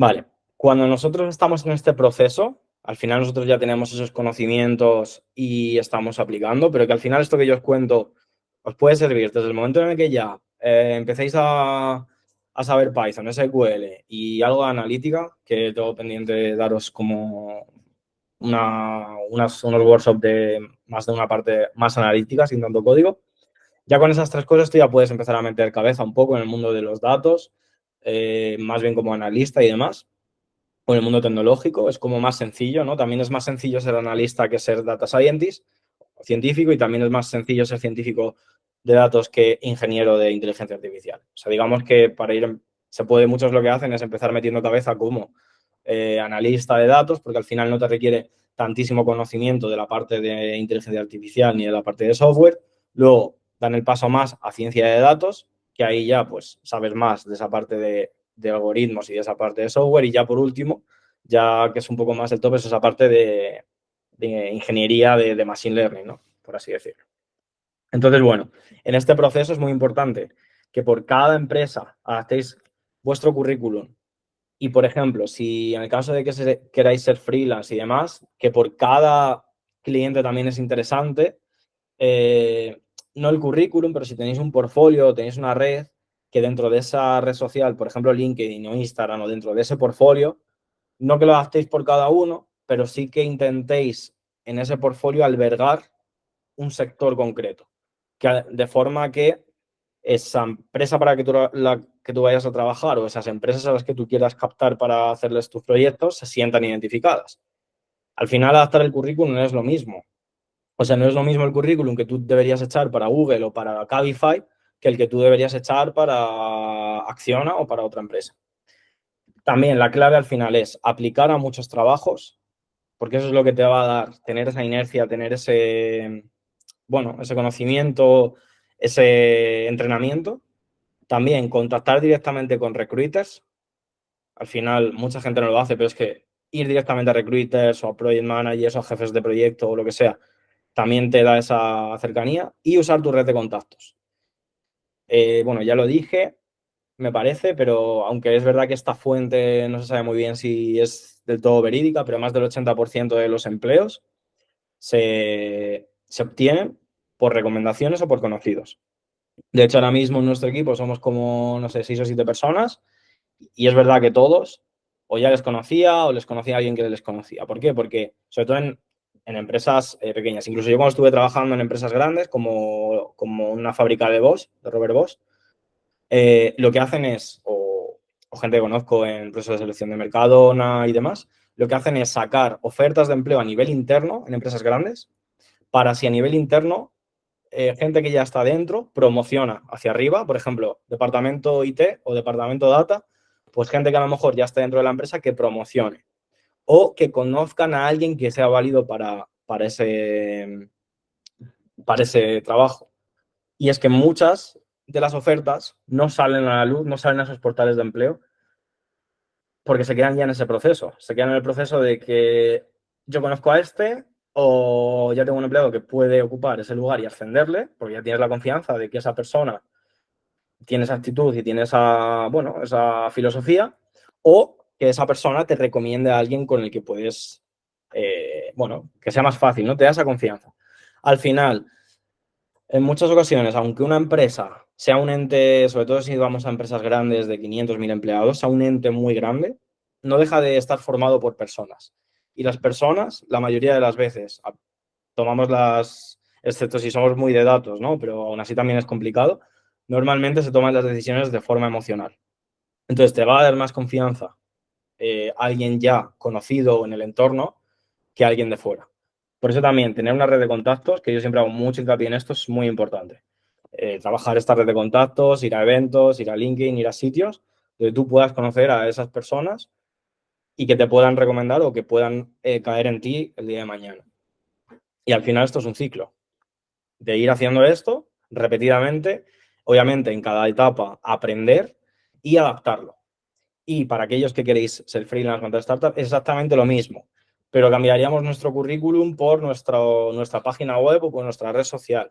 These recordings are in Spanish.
Vale, cuando nosotros estamos en este proceso, al final nosotros ya tenemos esos conocimientos y estamos aplicando, pero que al final esto que yo os cuento os puede servir desde el momento en el que ya empecéis a saber Python, SQL y algo de analítica, que tengo pendiente de daros como unos workshops de más de una parte más analítica, sin tanto código. Ya con esas tres cosas tú ya puedes empezar a meter cabeza un poco en el mundo de los datos, más bien como analista y demás. Con el mundo tecnológico es como más sencillo, ¿no? También es más sencillo ser analista que ser data scientist, científico, y también es más sencillo ser científico de datos que ingeniero de inteligencia artificial. O sea, digamos que para se puede, muchos lo que hacen es empezar metiendo cabeza como analista de datos, porque al final no te requiere tantísimo conocimiento de la parte de inteligencia artificial ni de la parte de software. Luego dan el paso más a ciencia de datos, que ahí ya pues sabes más de esa parte de algoritmos y de esa parte de software. Y ya por último, ya que es un poco más el top, es esa parte de ingeniería de machine learning, ¿no? Por así decirlo. Entonces, bueno, en este proceso es muy importante que por cada empresa adaptéis vuestro currículum. Y, por ejemplo, si en el caso de que queráis ser freelance y demás, que por cada cliente también es interesante, no el currículum, pero si tenéis un portfolio o tenéis una red, que dentro de esa red social, por ejemplo LinkedIn o Instagram, o dentro de ese portfolio, no que lo adaptéis por cada uno, pero sí que intentéis en ese portfolio albergar un sector concreto, de forma que esa empresa para que tú vayas a trabajar o esas empresas a las que tú quieras captar para hacerles tus proyectos se sientan identificadas. Al final, adaptar el currículum no es lo mismo. O sea, no es lo mismo el currículum que tú deberías echar para Google o para Cabify que el que tú deberías echar para Acciona o para otra empresa. También la clave al final es aplicar a muchos trabajos, porque eso es lo que te va a dar, tener esa inercia, tener ese, bueno, ese conocimiento, ese entrenamiento. También contactar directamente con recruiters. Al final, mucha gente no lo hace, pero es que ir directamente a recruiters o a project managers o a jefes de proyecto o lo que sea, también te da esa cercanía. Y usar tu red de contactos. Bueno, ya lo dije, me parece, pero aunque es verdad que esta fuente no se sabe muy bien si es del todo verídica, pero más del 80% de los empleos se obtienen por recomendaciones o por conocidos. De hecho, ahora mismo en nuestro equipo somos como, no sé, 6 o 7 personas, y es verdad que todos o ya les conocía o les conocía a alguien que les conocía. ¿Por qué? Porque, sobre todo en empresas pequeñas, incluso yo cuando estuve trabajando en empresas grandes, como una fábrica de Bosch, de Robert Bosch, lo que hacen es, o gente que conozco en procesos de selección de Mercadona y demás, lo que hacen es sacar ofertas de empleo a nivel interno en empresas grandes, para si a nivel interno gente que ya está dentro promociona hacia arriba, por ejemplo, departamento IT o departamento data, pues gente que a lo mejor ya está dentro de la empresa que promocione o que conozcan a alguien que sea válido para ese trabajo. Y es que muchas de las ofertas no salen a la luz, no salen a esos portales de empleo, porque se quedan ya en ese proceso. Se quedan en el proceso de que yo conozco a este, o ya tengo un empleado que puede ocupar ese lugar y ascenderle, porque ya tienes la confianza de que esa persona tiene esa actitud y tiene esa, bueno, esa filosofía, o que esa persona te recomiende a alguien con el que puedes, bueno, que sea más fácil, ¿no? Te da esa confianza. Al final, en muchas ocasiones, aunque una empresa sea un ente, sobre todo si vamos a empresas grandes de 500.000 empleados, sea un ente muy grande, no deja de estar formado por personas. Y las personas, la mayoría de las veces, tomamos excepto si somos muy de datos, ¿no? Pero aún así también es complicado, normalmente se toman las decisiones de forma emocional. Entonces te va a dar más confianza alguien ya conocido en el entorno que alguien de fuera. Por eso también tener una red de contactos, que yo siempre hago mucho hincapié en esto, es muy importante. Trabajar esta red de contactos, ir a eventos, ir a LinkedIn, ir a sitios donde tú puedas conocer a esas personas y que te puedan recomendar o que puedan caer en ti el día de mañana. Y al final esto es un ciclo de ir haciendo esto repetidamente, obviamente en cada etapa aprender y adaptarlo. Y para aquellos que queréis ser freelance montar startup, es exactamente lo mismo, pero cambiaríamos nuestro currículum por nuestra página web o por nuestra red social.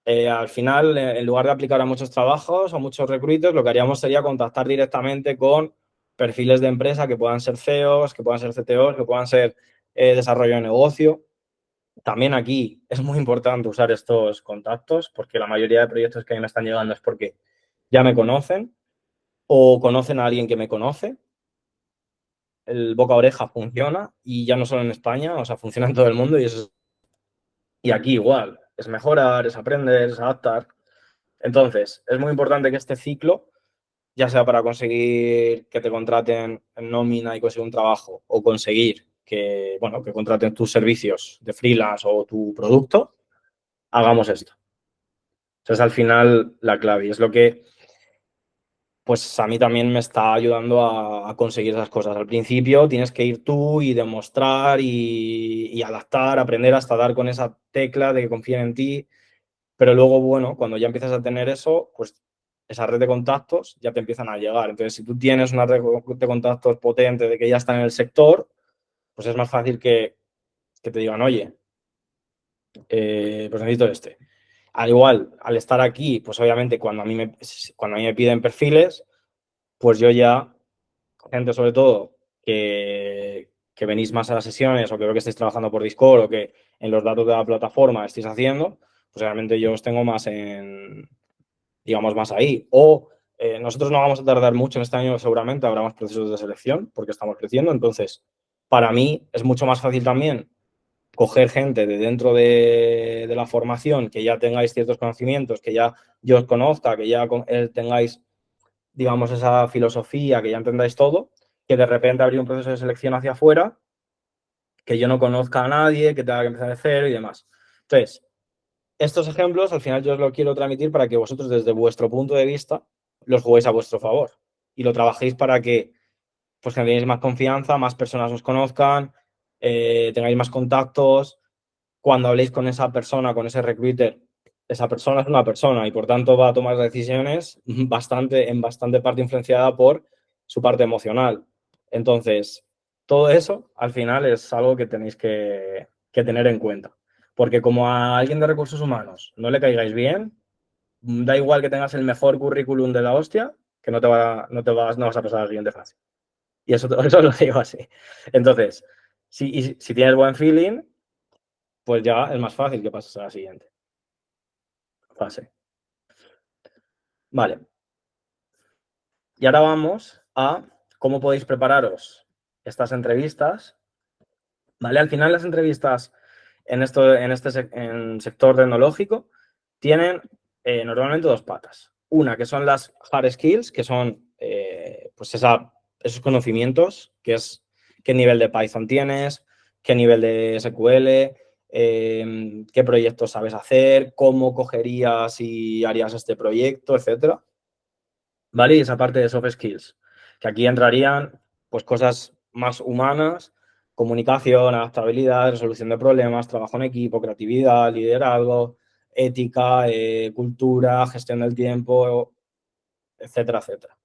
Al final, en lugar de aplicar a muchos trabajos o muchos recruiters, lo que haríamos sería contactar directamente con perfiles de empresa que puedan ser CEOs, que puedan ser CTOs, que puedan ser desarrollo de negocio. También aquí es muy importante usar estos contactos porque la mayoría de proyectos que a mí me están llegando es porque ya me conocen o conocen a alguien que me conoce. El boca a oreja funciona y ya no solo en España, o sea, funciona en todo el mundo y aquí igual. Es mejorar, es aprender, es adaptar. Entonces, es muy importante que este ciclo, ya sea para conseguir que te contraten en nómina y conseguir un trabajo o conseguir que, bueno, que contraten tus servicios de freelance o tu producto, hagamos esto. Esa es al final la clave y es lo que pues a mí también me está ayudando a conseguir esas cosas. Al principio tienes que ir tú y demostrar y adaptar, aprender hasta dar con esa tecla de que confíen en ti, pero luego, bueno, cuando ya empiezas a tener eso, pues esa red de contactos ya te empiezan a llegar. Entonces, si tú tienes una red de contactos potente de que ya están en el sector, pues es más fácil que te digan, oye, pues necesito este. Al igual, al estar aquí, pues obviamente cuando a mí me piden perfiles, pues yo ya, gente sobre todo que venís más a las sesiones o que veo que estáis trabajando por Discord o que en los datos de la plataforma estáis haciendo, pues realmente yo os tengo más digamos, más ahí. O nosotros no vamos a tardar mucho en este año, seguramente habrá más procesos de selección porque estamos creciendo. Entonces, para mí es mucho más fácil también coger gente de dentro de la formación, que ya tengáis ciertos conocimientos, que ya yo os conozca, que ya tengáis, digamos, esa filosofía, que ya entendáis todo, que de repente abrir un proceso de selección hacia afuera, que yo no conozca a nadie, que tenga que empezar de cero y demás. Entonces, estos ejemplos al final yo os lo quiero transmitir para que vosotros desde vuestro punto de vista los juguéis a vuestro favor y lo trabajéis para que pues tengáis más confianza, más personas os conozcan, tengáis más contactos. Cuando habléis con esa persona, con ese recruiter, esa persona es una persona y por tanto va a tomar decisiones en bastante parte influenciada por su parte emocional. Entonces, todo eso al final es algo que tenéis que tener en cuenta. Porque como a alguien de recursos humanos no le caigáis bien, da igual que tengas el mejor currículum de la hostia, que no vas a pasar a la siguiente fase. Y eso lo digo así. Entonces, si tienes buen feeling, pues ya es más fácil que pases a la siguiente fase. Vale. Y ahora vamos a cómo podéis prepararos estas entrevistas. ¿Vale? Al final las entrevistas en sector tecnológico tienen normalmente dos patas. Una, que son las hard skills, que son pues esos conocimientos, que es qué nivel de Python tienes, qué nivel de SQL, qué proyectos sabes hacer, cómo cogerías y harías este proyecto, etcétera. ¿Vale? Y esa parte de soft skills, que aquí entrarían pues cosas más humanas, comunicación, adaptabilidad, resolución de problemas, trabajo en equipo, creatividad, liderazgo, ética, cultura, gestión del tiempo, etcétera, etcétera.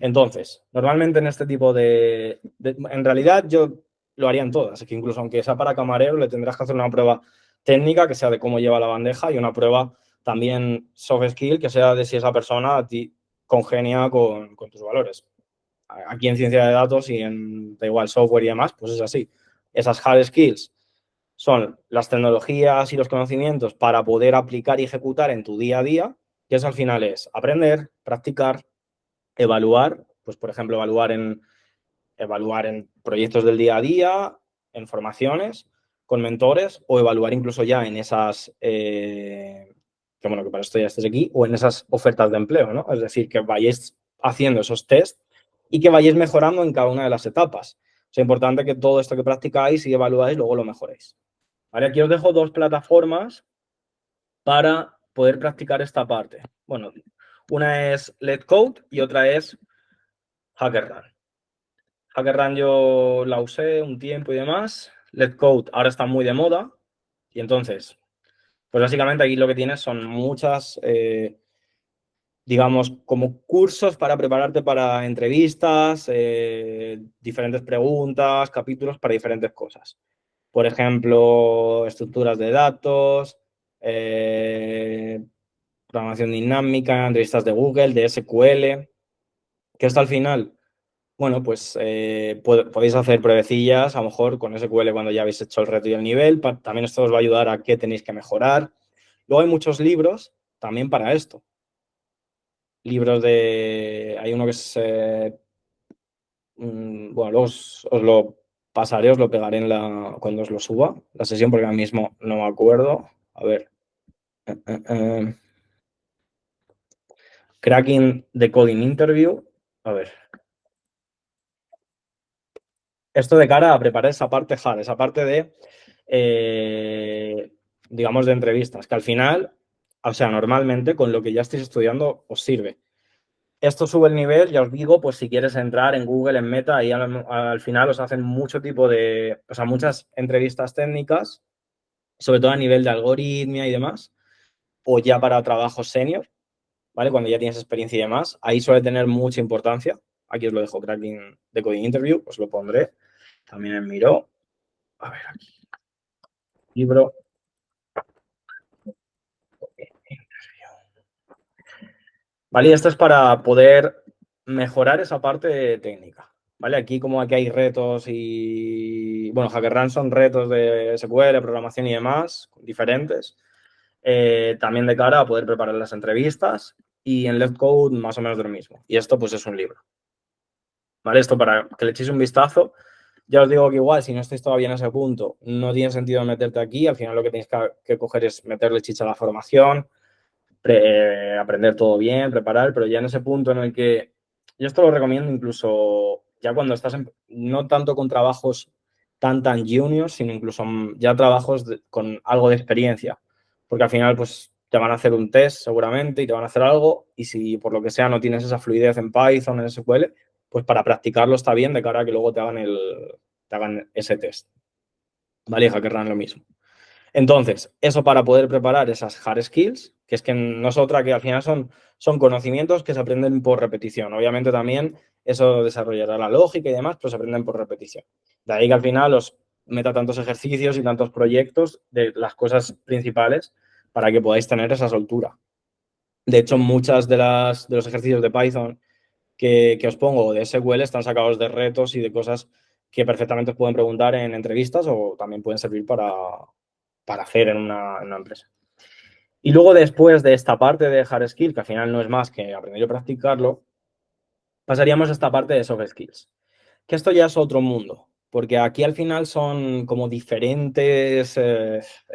Entonces, normalmente en este tipo en realidad yo lo haría en todas, es que incluso aunque sea para camarero, le tendrás que hacer una prueba técnica que sea de cómo lleva la bandeja y una prueba también soft skill que sea de si esa persona a ti congenia con tus valores. Aquí en ciencia de datos y en, da igual, software y demás, pues es así. Esas hard skills son las tecnologías y los conocimientos para poder aplicar y ejecutar en tu día a día, que eso al final es aprender, practicar, evaluar, pues por ejemplo, evaluar en proyectos del día a día, en formaciones, con mentores, o evaluar incluso ya en esas, que bueno, que para esto ya estés aquí, o en esas ofertas de empleo, ¿no? Es decir, que vayáis haciendo esos test y que vayáis mejorando en cada una de las etapas. Es importante que todo esto que practicáis y evaluáis, luego lo mejoréis. Vale, aquí os dejo dos plataformas para poder practicar esta parte. Bueno, una es LetCode y otra es HackerRank. HackerRank yo la usé un tiempo y demás. LetCode ahora está muy de moda. Y entonces, pues básicamente aquí lo que tienes son muchas, digamos, como cursos para prepararte para entrevistas, diferentes preguntas, capítulos para diferentes cosas. Por ejemplo, estructuras de datos, programación dinámica, entrevistas de Google, de SQL, que esto al final bueno, pues podéis hacer pruebecillas, a lo mejor con SQL cuando ya habéis hecho el reto y el nivel. También esto os va a ayudar a qué tenéis que mejorar. Luego hay muchos libros también para esto. Libros de... Hay uno que es... bueno, luego os lo pasaré, os lo pegaré cuando os lo suba, la sesión, porque ahora mismo no me acuerdo. A ver. Eh. Cracking the Coding Interview. A ver. Esto de cara a preparar esa parte hard, esa parte de, digamos, de entrevistas, que al final, o sea, normalmente con lo que ya estéis estudiando os sirve. Esto sube el nivel, ya os digo, pues si quieres entrar en Google, en Meta, ahí al final os hacen mucho tipo de, o sea, muchas entrevistas técnicas, sobre todo a nivel de algoritmia y demás, o ya para trabajos senior, ¿vale? Cuando ya tienes experiencia y demás, ahí suele tener mucha importancia. Aquí os lo dejo, Cracking the Coding Interview, os lo pondré también en Miro. A ver, aquí. Libro. Vale, y esto es para poder mejorar esa parte técnica. ¿Vale? Aquí como aquí hay retos y, bueno, HackerRank son retos de SQL, programación y demás, diferentes. También de cara a poder preparar las entrevistas y en Let's Code más o menos de lo mismo. Y esto pues es un libro. ¿Vale? Esto para que le echéis un vistazo. Ya os digo que igual, si no estáis todavía en ese punto, no tiene sentido meterte aquí. Al final lo que tenéis que coger es meterle chicha a la formación, aprender todo bien, preparar, pero ya en ese punto en el que yo esto lo recomiendo incluso ya cuando estás no tanto con trabajos tan juniors, sino incluso ya trabajos con algo de experiencia, porque al final pues te van a hacer un test seguramente y te van a hacer algo y si por lo que sea no tienes esa fluidez en Python, en SQL, pues para practicarlo está bien de cara a que luego te hagan ese test. ¿Vale? Y HackerRank lo mismo. Entonces, eso para poder preparar esas hard skills, que es que no es otra que al final son conocimientos que se aprenden por repetición. Obviamente también eso desarrollará la lógica y demás, pero se aprenden por repetición. De ahí que al final os meta tantos ejercicios y tantos proyectos de las cosas principales para que podáis tener esa soltura. De hecho, muchas de los ejercicios de Python que os pongo de SQL están sacados de retos y de cosas que perfectamente os pueden preguntar en entrevistas o también pueden servir para hacer en una empresa. Y luego después de esta parte de hard skill, que al final no es más que aprender y practicarlo, pasaríamos a esta parte de soft skills, que esto ya es otro mundo, porque aquí al final son como diferentes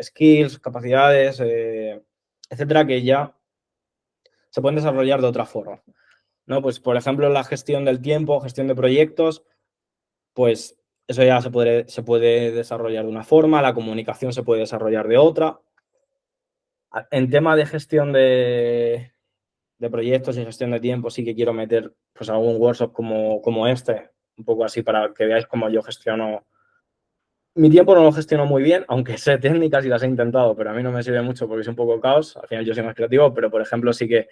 skills, capacidades, etcétera, que ya se pueden desarrollar de otra forma, ¿no? Pues, por ejemplo, la gestión del tiempo, gestión de proyectos, pues eso ya se puede desarrollar de una forma, la comunicación se puede desarrollar de otra. En tema de gestión de proyectos y gestión de tiempo, sí que quiero meter pues algún workshop como este, un poco así para que veáis cómo yo gestiono. Mi tiempo no lo gestiono muy bien, aunque sé técnicas y las he intentado, pero a mí no me sirve mucho porque es un poco caos. Al final yo soy más creativo, pero por ejemplo sí que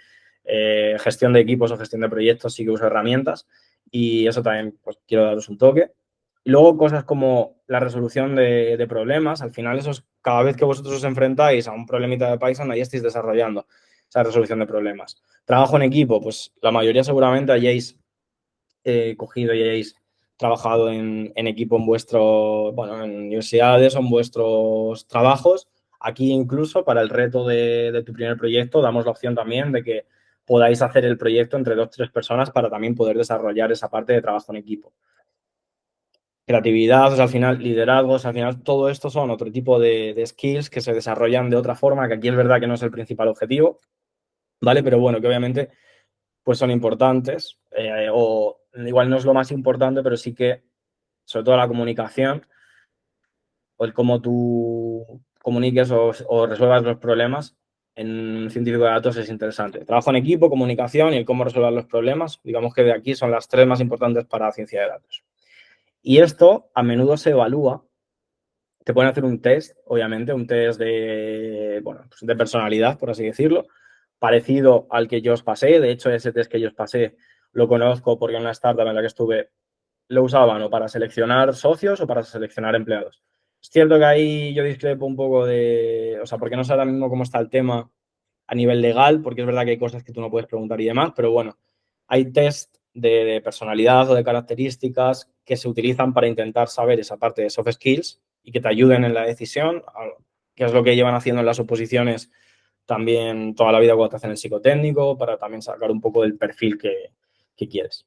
gestión de equipos o gestión de proyectos sí que uso herramientas y eso también pues quiero daros un toque. Y luego cosas como la resolución de problemas, al final eso es cada vez que vosotros os enfrentáis a un problemita de Python, ahí estáis desarrollando esa resolución de problemas. Trabajo en equipo, pues la mayoría seguramente hayáis cogido y hayáis trabajado en equipo en bueno, en universidades o en vuestros trabajos. Aquí incluso para el reto de tu primer proyecto damos la opción también de que podáis hacer el proyecto entre 2 o 3 personas para también poder desarrollar esa parte de trabajo en equipo. Creatividad, o sea, al final, liderazgos, al final, todo esto son otro tipo de skills que se desarrollan de otra forma, que aquí es verdad que no es el principal objetivo, ¿vale? Pero bueno, que obviamente pues son importantes, o igual no es lo más importante, pero sí que, sobre todo la comunicación, o el cómo tú comuniques o resuelvas los problemas en un científico de datos es interesante. Trabajo en equipo, comunicación y el cómo resolver los problemas, digamos que de aquí son las 3 más importantes para la ciencia de datos. Y esto a menudo se evalúa, te pueden hacer un test, obviamente, un test de, bueno, pues de personalidad, por así decirlo, parecido al que yo os pasé. De hecho, ese test que yo os pasé lo conozco porque en una startup en la que estuve lo usaban o para seleccionar socios o para seleccionar empleados. Es cierto que ahí yo discrepo un poco de, o sea, porque no sé ahora mismo cómo está el tema a nivel legal, porque es verdad que hay cosas que tú no puedes preguntar y demás, pero bueno, hay test de personalidad o de características que se utilizan para intentar saber esa parte de soft skills y que te ayuden en la decisión, que es lo que llevan haciendo en las oposiciones también toda la vida cuando te hacen el psicotécnico, para también sacar un poco del perfil que quieres.